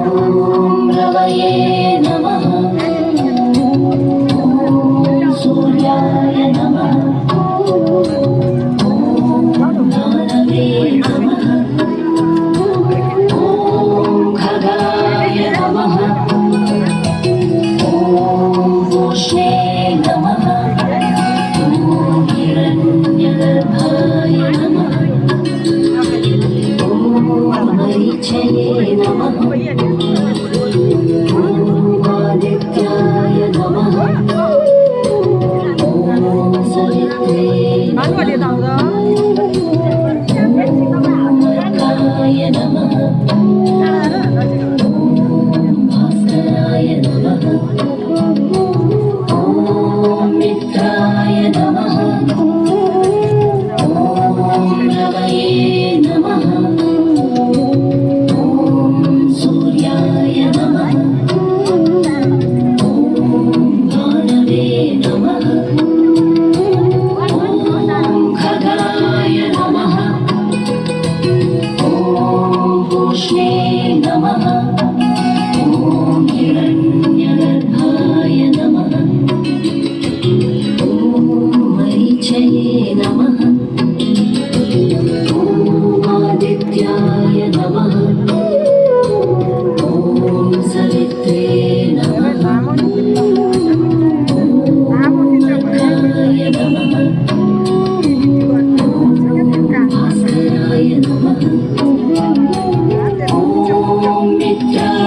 ॐ रवये नमः। ॐ सूर्याय नमः। ॐ भानवे नमः। ॐ खगाय नमः। ॐ वोष्णे नमः। ॐ हिरण्यगर्भाय नमः। ॐ मरीचये नमः। ॐ आदित्याय नमः। ॐ सवित्रे नमः। ॐ नमः। ॐ भास्कराय नमः। ॐ मित्राय नमः। ॐ रवये नमः। ॐ सूर्याय नमः। ॐ भानवे नमः। ॐ खगाय नमः। ॐ वोष्णे नमः। ॐ हिरण्यगर्भाय नमः। ॐ मरीचये नमः। ॐ आदित्याय नमः। ॐ सवित्रे नमः। ॐ अर्काय नमः। ॐ भास्कराय नमः। ॐ मित्राय